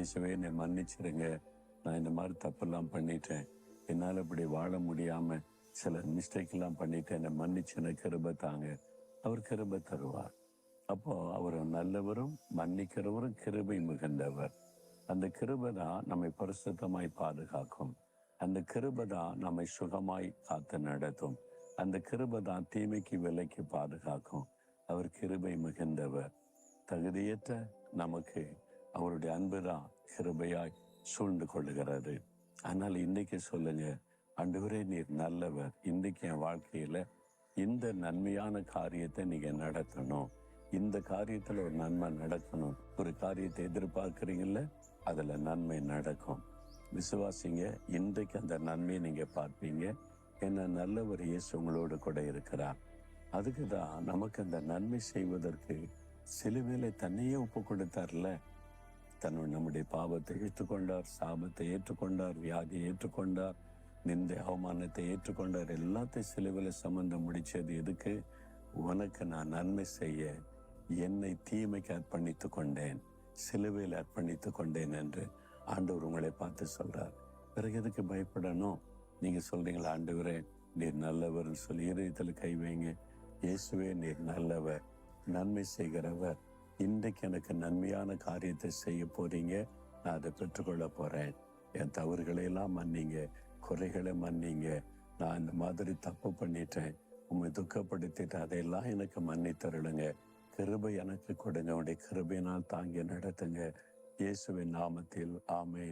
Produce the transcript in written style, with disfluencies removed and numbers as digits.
இயேசுவே என்னை மன்னிச்சிருங்க, நான் இந்த மாதிரி தப்பெல்லாம் பண்ணிட்டேன், என்னால் இப்படி வாழ முடியாம சில மிஸ்டேக்கெல்லாம் பண்ணிட்டேன், என்னை மன்னிச்சு எனக்கு கிருபை தாங்க. அவர் கிருபை தருவார். அப்போ அவர் நல்லவரும் மன்னிக்கிறவரும் கிருபை மிகுந்தவர். அந்த கிருபை தான் நம்மை பரிசுத்தமாய் பாதுகாக்கும். அந்த கிருபை தான் நம்மை சுகமாய் காத்து நடத்தும். அந்த கிருபை தான் தீமைக்கு விலைக்கு பாதுகாக்கும். அவர் கிருபை மிகுந்தவர். தகுதியற்ற நமக்கு அவருடைய அன்புதான் கிருபையாய் சூழ்ந்து கொள்ளுகிறது. ஆனால் இன்னைக்கு சொல்லுங்க, ஆண்டவரே நீர் நல்லவர், இன்னைக்கு என் வாழ்க்கையில இந்த நன்மையான காரியத்தை நீங்க நடத்தணும், இந்த காரியத்துல ஒரு நன்மை நடக்கணும். ஒரு காரியத்தை எதிர்பார்க்கிறீங்கல்ல, அதுல நன்மை நடக்கும். விசுவாசிங்க, இன்றைக்கு அந்த நன்மையை நீங்க பார்ப்பீங்க. என்ன நல்ல ஒரு இயேசு உங்களோடு கூட இருக்கிறார். அதுக்குதான் நமக்கு அந்த நன்மை செய்வதற்கு சிலுவையில தன்னையே ஒப்பு கொடுத்தார்ல. நம்முடைய பாவத்தை ஏற்றுக்கொண்டார், சாபத்தை ஏற்றுக்கொண்டார், வியாதியை ஏற்றுக்கொண்டார், நிந்தை அவமானத்தை ஏற்றுக்கொண்டார். எல்லாத்தையும் சிலுவையில சம்பந்த முடிச்சது எதுக்கு? உனக்கு நான் நன்மை செய்ய என்னை தீமைக்கு அர்ப்பணித்து கொண்டேன், சிலுவையில் அர்ப்பணித்து கொண்டேன் என்று ஆண்டவர் உங்களை பார்த்து சொல்றார். பிறகு எதுக்கு பயப்படணும்? நீங்க சொல்றீங்களா, ஆண்டவரே நீர் நல்லவர் சொல்லி இதயத்தில் கை வைங்க. இயேசுவே நீர் நல்லவர், நன்மை செய்கிறவர், இன்றைக்கு எனக்கு நன்மையான காரியத்தை செய்ய போறீங்க, நான் அதை பெற்றுக்கொள்ள போறேன். என் தவறுகளை எல்லாம் மன்னிங்க, குறைகளை மன்னிங்க, நான் இந்த மாதிரி தப்பு பண்ணிட்டேன், உண்மை துக்கப்படுத்திட்டேன், அதையெல்லாம் எனக்கு மன்னித்தருளுங்க, கிருபை எனக்கு கொடுங்க, உடைய கிருபையினால் தாங்கி நடத்துங்க. இயேசுவின் நாமத்தில் ஆமென்.